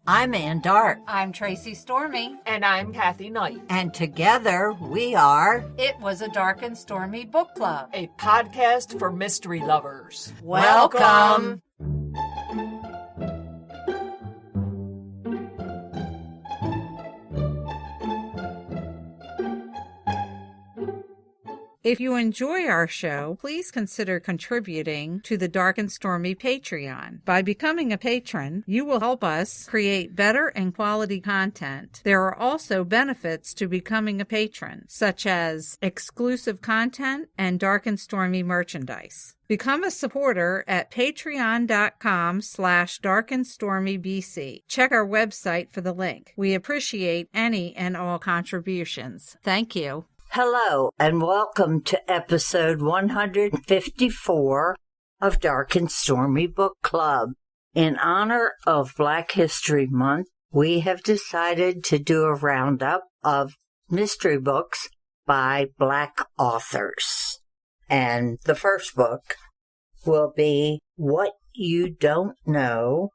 I'm Ann Dart. I'm Tracy Stormy. And I'm Kathy Knight. And together we are It Was a Dark and Stormy Book Club, a podcast for mystery lovers. Welcome. If you enjoy our show, please consider contributing to the Dark and Stormy Patreon. By becoming a patron, you will help us create better and quality content. There are also benefits to becoming a patron, such as exclusive content and Dark and Stormy merchandise. Become a supporter at patreon.com/darkandstormybc. Check our website for the link. We appreciate any and all contributions. Thank you. Hello, and welcome to episode 154 of Dark and Stormy Book Club. In honor of Black History Month, we have decided to do a roundup of mystery books by Black authors. And the first book will be What You Don't Know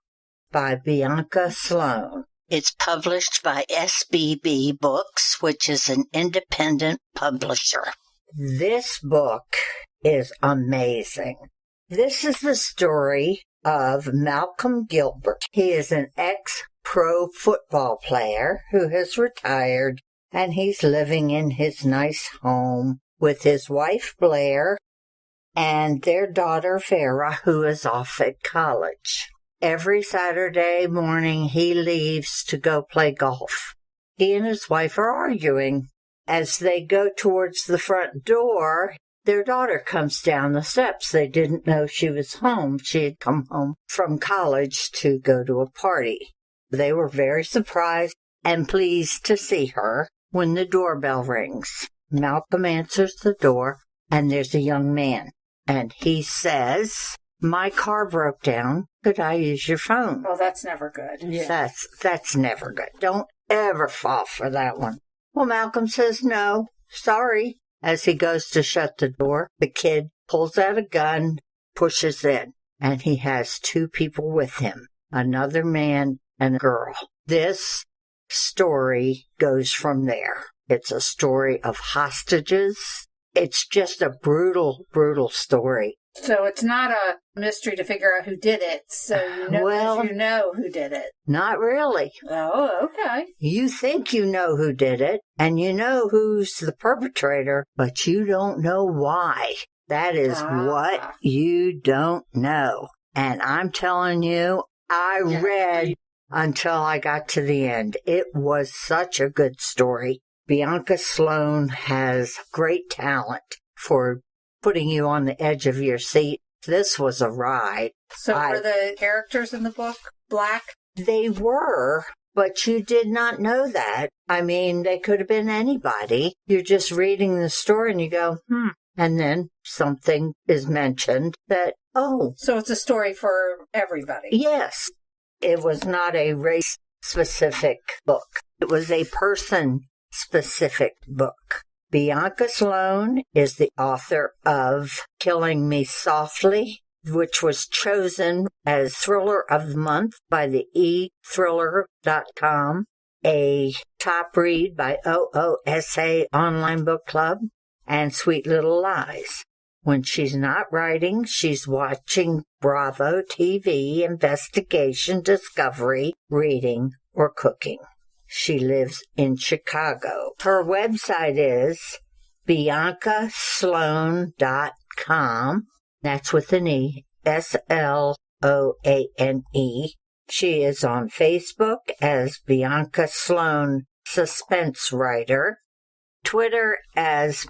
by Bianca Sloane. It's published by SBB Books, which is an independent publisher. This book is amazing. This is the story of Malcolm Gilbert. He is an ex-pro football player who has retired, and he's living in his nice home with his wife, Blair, and their daughter, Vera, who is off at college. Every Saturday morning, he leaves to go play golf. He and his wife are arguing. As they go towards the front door, their daughter comes down the steps. They didn't know she was home. She had come home from college to go to a party. They were very surprised and pleased to see her when the doorbell rings. Malcolm answers the door, and there's a young man. And he says, "My car broke down. Could I use your phone?" Well, that's never good. Yeah. That's never good. Don't ever fall for that one. Well, Malcolm says, "No, sorry." As he goes to shut the door, the kid pulls out a gun, pushes in, and he has two people with him, another man and a girl. This story goes from there. It's a story of hostages. It's just a brutal, brutal story. So it's not a mystery to figure out who did it, so you know who did it. Not really. Oh, okay. You think you know who did it, and you know who's the perpetrator, but you don't know why. That is what you don't know. And I'm telling you, I read until I got to the end. It was such a good story. Bianca Sloane has great talent for putting you on the edge of your seat. This was a ride. So were the characters in the book Black? They were, but you did not know that. I mean, they could have been anybody. You're just reading the story and you go, and then something is mentioned that, So it's a story for everybody. Yes. It was not a race-specific book. It was a person-specific book. Bianca Sloane is the author of Killing Me Softly, which was chosen as Thriller of the Month by the eThriller.com, a top read by OOSA Online Book Club, and Sweet Little Lies. When she's not writing, she's watching Bravo TV, investigation, discovery, reading, or cooking. She lives in Chicago. Her website is biancasloane.com. That's with an E. SLOANE. She is on Facebook as Bianca Sloane Suspense Writer. Twitter as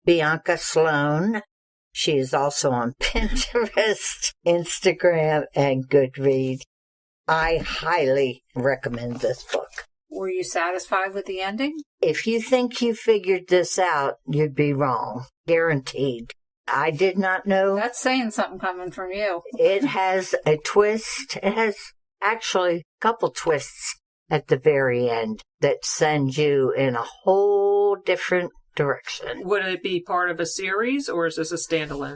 @Bianca Sloane. She is also on Pinterest, Instagram, and Goodreads. I highly recommend this book. Were you satisfied with the ending? If you think you figured this out, you'd be wrong. Guaranteed. I did not know. That's saying something coming from you. It has a twist. It has actually a couple twists at the very end that send you in a whole different direction. Would it be part of a series, or is this a standalone?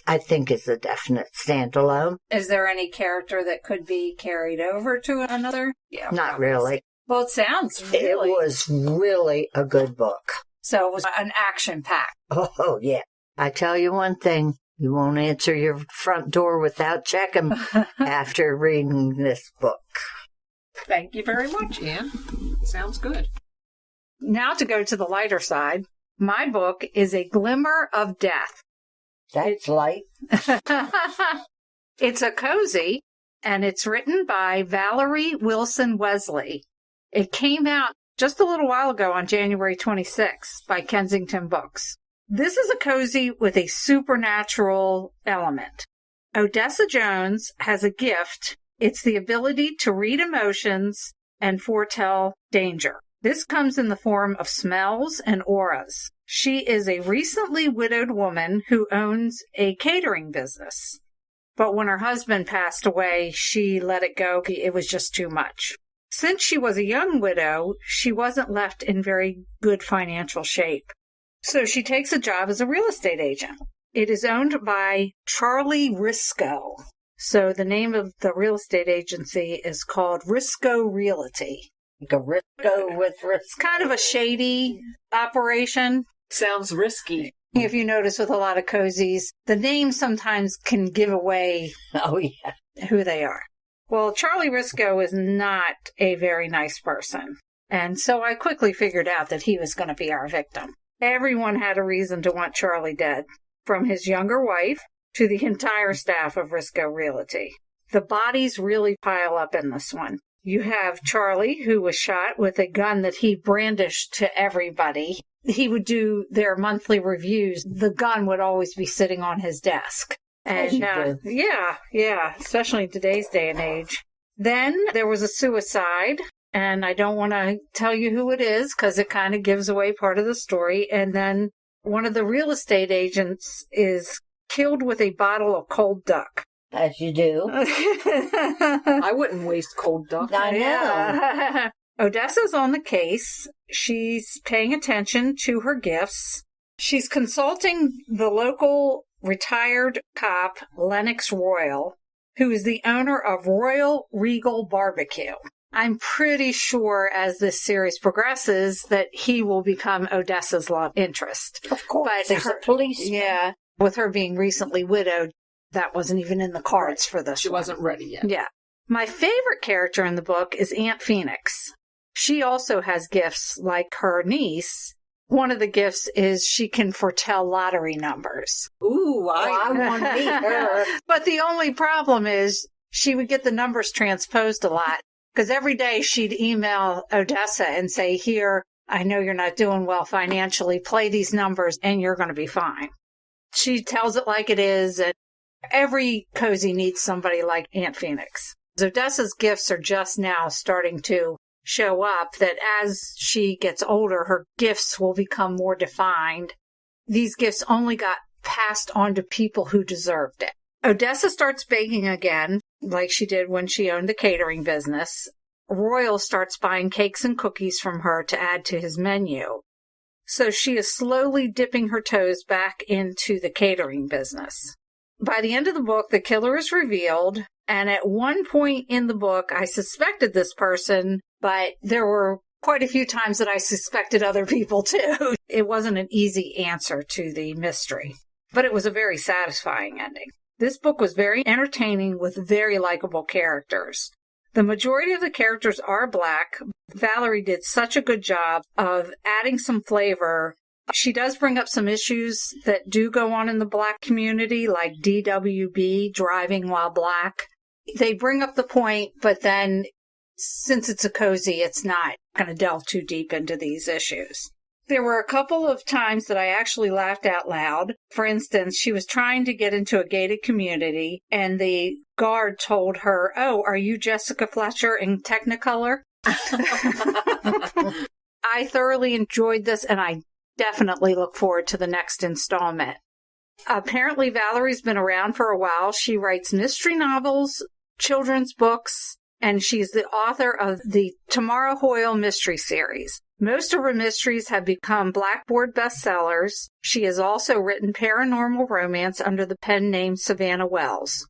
I think, is a definite standalone. Is there any character that could be carried over to another? Yeah, not really. Well, it sounds It was really a good book. So it was an action pack. Oh, yeah. I tell you one thing. You won't answer your front door without checking after reading this book. Thank you very much, Anne. Sounds good. Now to go to the lighter side, my book is A Glimmer of Death. That's light. It's a cozy, and it's written by Valerie Wilson Wesley. It came out just a little while ago on January 26th by Kensington Books. This is a cozy with a supernatural element. Odessa Jones has a gift. It's the ability to read emotions and foretell danger. This comes in the form of smells and auras. She is a recently widowed woman who owns a catering business. But when her husband passed away, she let it go. It was just too much. Since she was a young widow, she wasn't left in very good financial shape. So she takes a job as a real estate agent. It is owned by Charlie Risco. So the name of the real estate agency is called Risco Realty. Like a Risco with Risco. It's kind of a shady operation. Sounds risky. If you notice with a lot of cozies, the name sometimes can give away who they are. Well, Charlie Risco is not a very nice person. And so I quickly figured out that he was going to be our victim. Everyone had a reason to want Charlie dead, from his younger wife to the entire staff of Risco Realty. The bodies really pile up in this one. You have Charlie, who was shot with a gun that he brandished to everybody. He would do their monthly reviews. The gun would always be sitting on his desk. And yeah, especially in today's day and age. Then there was a suicide. And I don't want to tell you who it is because it kind of gives away part of the story. And then one of the real estate agents is killed with a bottle of cold duck. As you do. I wouldn't waste cold duck. I know. Yeah. Odessa's on the case. She's paying attention to her gifts. She's consulting the local retired cop, Lennox Royal, who is the owner of Royal Regal Barbecue. I'm pretty sure as this series progresses that he will become Odessa's love interest. Of course. But there's a policeman. Yeah. With her being recently widowed, that wasn't even in the cards for this. She wasn't ready yet. Yeah. My favorite character in the book is Aunt Phoenix. She also has gifts like her niece. One of the gifts is she can foretell lottery numbers. Ooh, I want to meet her. But the only problem is she would get the numbers transposed a lot. Because every day she'd email Odessa and say, here, I know you're not doing well financially. Play these numbers and you're going to be fine. She tells it like it is. And every cozy needs somebody like Aunt Phoenix. Odessa's gifts are just now starting to show up that as she gets older, her gifts will become more defined. These gifts only got passed on to people who deserved it. Odessa starts baking again, like she did when she owned the catering business. Royal starts buying cakes and cookies from her to add to his menu. So she is slowly dipping her toes back into the catering business. By the end of the book, the killer is revealed. And at one point in the book, I suspected this person, but there were quite a few times that I suspected other people too. It wasn't an easy answer to the mystery, but it was a very satisfying ending. This book was very entertaining with very likable characters. The majority of the characters are Black. Valerie did such a good job of adding some flavor. She does bring up some issues that do go on in the Black community, like DWB, driving while Black. They bring up the point, but then since it's a cozy, it's not going to delve too deep into these issues. There were a couple of times that I actually laughed out loud. For instance, she was trying to get into a gated community, and the guard told her, "Oh, are you Jessica Fletcher in Technicolor?" I thoroughly enjoyed this, and I definitely look forward to the next installment. Apparently, Valerie's been around for a while. She writes mystery novels, children's books, and she's the author of the Tamara Hoyle Mystery Series. Most of her mysteries have become Blackboard bestsellers. She has also written paranormal romance under the pen name Savannah Wells.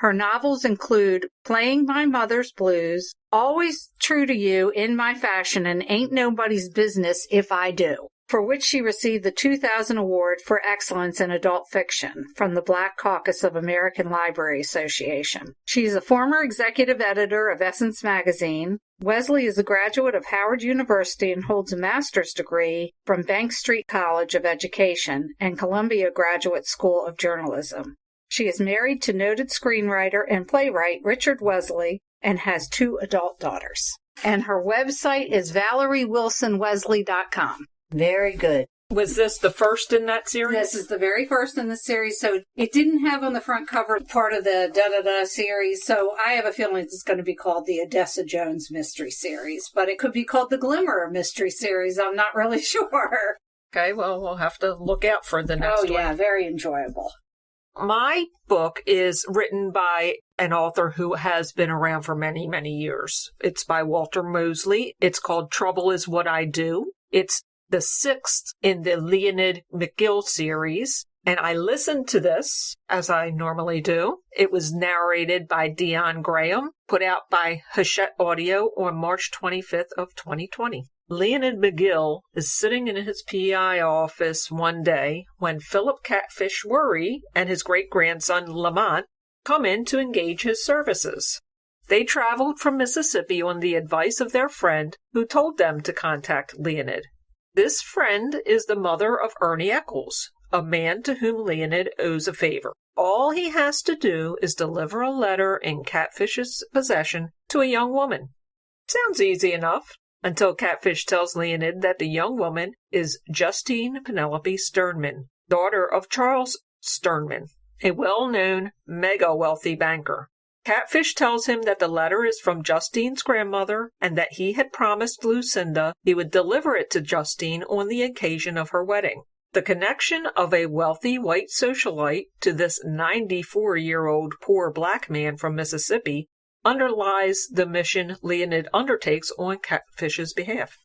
Her novels include Playing My Mother's Blues, Always True to You, In My Fashion, and Ain't Nobody's Business If I Do, for which she received the 2000 Award for Excellence in Adult Fiction from the Black Caucus of American Library Association. She is a former executive editor of Essence Magazine. Wesley is a graduate of Howard University and holds a master's degree from Bank Street College of Education and Columbia Graduate School of Journalism. She is married to noted screenwriter and playwright Richard Wesley and has 2 adult daughters. And her website is ValerieWilsonWesley.com. Very good. Was this the first in that series? This is the very first in the series, so it didn't have on the front cover part of the da-da-da series, so I have a feeling it's going to be called the Odessa Jones Mystery Series, but it could be called the Glimmer Mystery Series. I'm not really sure. Okay, well, we'll have to look out for the next one. Oh, yeah, very enjoyable. My book is written by an author who has been around for many, many years. It's by Walter Mosley. It's called Trouble Is What I Do. It's the 6th in the Leonid McGill series, and I listened to this, as I normally do. It was narrated by Dion Graham, put out by Hachette Audio on March 25th of 2020. Leonid McGill is sitting in his PI office one day when Philip Catfish Worry and his great-grandson Lamont come in to engage his services. They traveled from Mississippi on the advice of their friend who told them to contact Leonid. This friend is the mother of Ernie Eccles, a man to whom Leonid owes a favor. All he has to do is deliver a letter in Catfish's possession to a young woman. Sounds easy enough, until Catfish tells Leonid that the young woman is Justine Penelope Sternman, daughter of Charles Sternman, a well-known, mega-wealthy banker. Catfish tells him that the letter is from Justine's grandmother and that he had promised Lucinda he would deliver it to Justine on the occasion of her wedding. The connection of a wealthy white socialite to this 94-year-old poor black man from Mississippi underlies the mission Leonid undertakes on Catfish's behalf.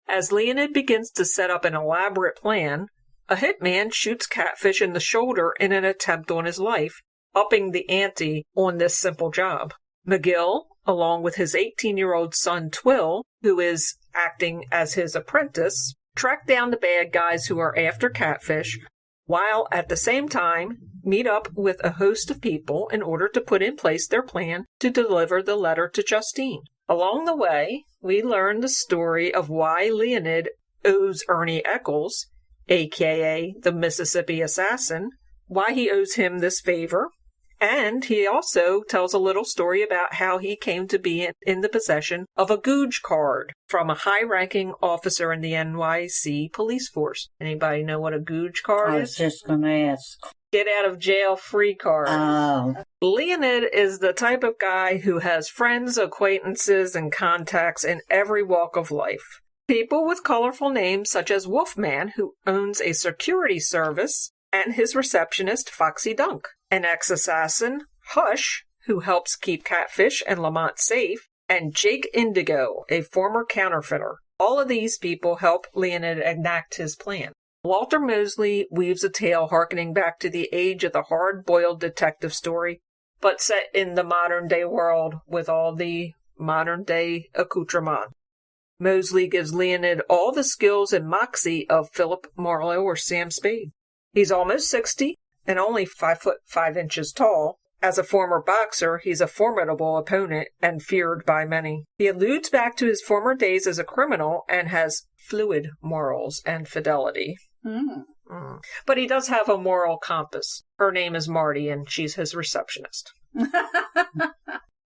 As Leonid begins to set up an elaborate plan, a hitman shoots Catfish in the shoulder in an attempt on his life, upping the ante on this simple job. McGill, along with his 18-year-old son Twill, who is acting as his apprentice, track down the bad guys who are after Catfish, while at the same time meet up with a host of people in order to put in place their plan to deliver the letter to Justine. Along the way, we learn the story of why Leonid owes Ernie Eccles, a.k.a. the Mississippi Assassin, why he owes him this favor, and he also tells a little story about how he came to be in the possession of a Googe card from a high-ranking officer in the NYC police force. Anybody know what a Googe card is? I was just going to ask. Get out of jail free card. Oh. Leonid is the type of guy who has friends, acquaintances, and contacts in every walk of life. People with colorful names such as Wolfman, who owns a security service, and his receptionist, Foxy Dunk. An ex-assassin, Hush, who helps keep Catfish and Lamont safe, and Jake Indigo, a former counterfeiter. All of these people help Leonid enact his plan. Walter Mosley weaves a tale harkening back to the age of the hard-boiled detective story, but set in the modern-day world with all the modern-day accoutrement. Mosley gives Leonid all the skills and moxie of Philip Marlowe or Sam Spade. He's almost 60 and only 5 foot 5 inches tall. As a former boxer, he's a formidable opponent and feared by many. He alludes back to his former days as a criminal and has fluid morals and fidelity. But he does have a moral compass. Her name is Marty, and she's his receptionist.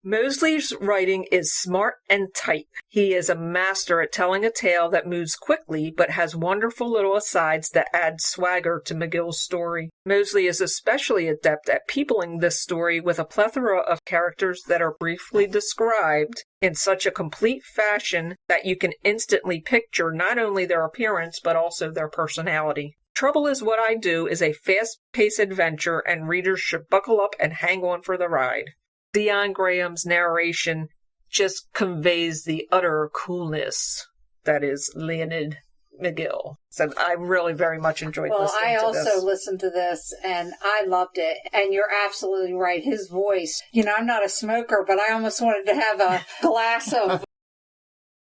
Mosley's writing is smart and tight. He is a master at telling a tale that moves quickly but has wonderful little asides that add swagger to McGill's story. Mosley is especially adept at peopling this story with a plethora of characters that are briefly described in such a complete fashion that you can instantly picture not only their appearance but also their personality. Trouble Is What I Do is a fast-paced adventure, and readers should buckle up and hang on for the ride. Dion Graham's narration just conveys the utter coolness that is Leonid McGill. So I really very much enjoyed listening to this. I also listened to this and I loved it. And you're absolutely right. His voice, I'm not a smoker, but I almost wanted to have a glass of